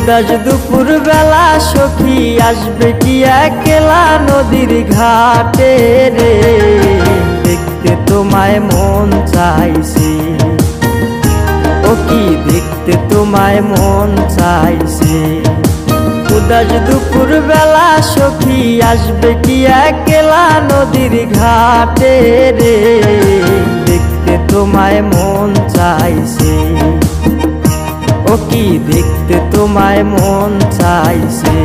উদাস দুপুর বেলা সখী আসবে কি একলা নদীর ঘাটে রে, দেখতে তোমায় মন চাইছে। ও কি দেখতে তোমায় মন চাইছে। উদাস দুপুর বেলা সখী আসবে কি একলা নদীর ঘাটে রে, দেখতে তোমায় মন চাইছে। ও কি দেখতে তোমায় মন চাইছে।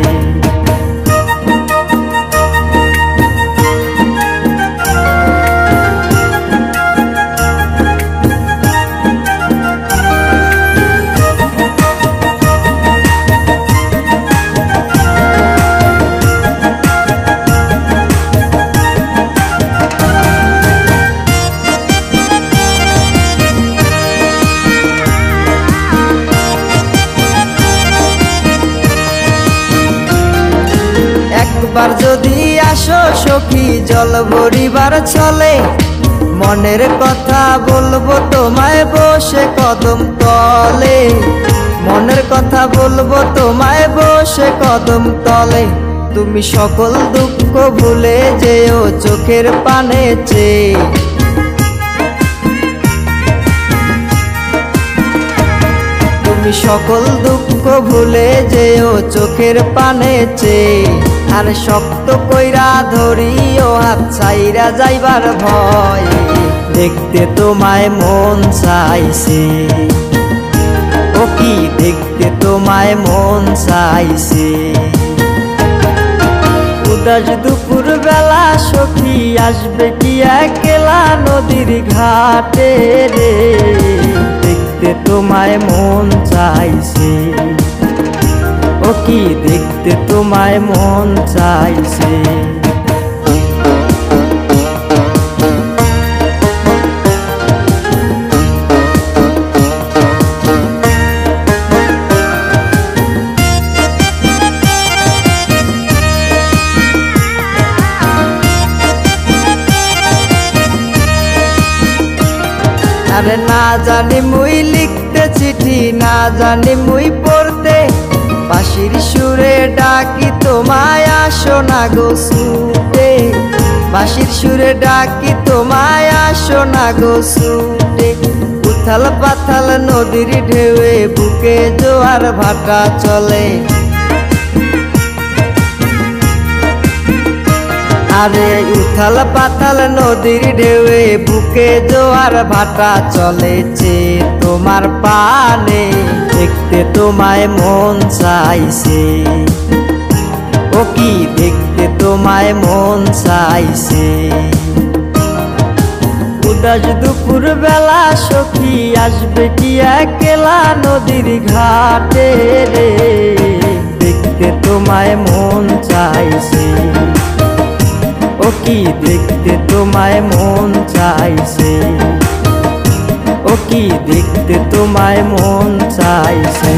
একবার যদি আসো সখী জল ভরিবার চলে, মনের কথা বলবো তোমায় বসে কদম তলে। মনের কথা বলবো তোমায় বসে কদম তলে। তুমি সকল দুঃখ ভুলে যেও চোখের পানে চেয়ে। তুমি সকল দুঃখ ভুলে যেও চোখের পানে চেয়ে। আর শক্ত কইরা ধরিও হাত ছাইরা যাইবার ভয়, দেখতে তোমায় মন চাইছে। ও কি দেখতে তোমায় মন চাইছে। উদাস দুপুর বেলা সখী আসবে কি একলা নদীর ঘাটে রে, দেখতে তোমায় মন চাইছে। ও কি দেখতে তোমায় মন চাইছে। আরে না জানি মুই লিখতে চিঠি, না জানি মুই পড়তে, বাঁশির সুরে ডাকি তোমায় আসো না গো ছুটে। বাঁশির সুরে ডাকি তোমায় আসো না গো ছুটে। উথাল পাথাল নদীর ঢেউয়ে বুকে জোয়ার ভাটা চলে। আরে উথাল পাতাল নদীর ঢেউয়ে বুকে জোয়ার ভাটা চলেছে তোমার পানে, দেখতে তোমায় মন চাইছে। ও কি দেখতে তোমায় মন চাইছে। উদাস দুপুর বেলা সখী আসবে কি একলা নদীর ঘাটে রে, দেখতে তোমায় মন চাইছে। ও কি দেখতে তোমায় মন চাইছে। ও কি দেখতে তোমায় মন চাইছে।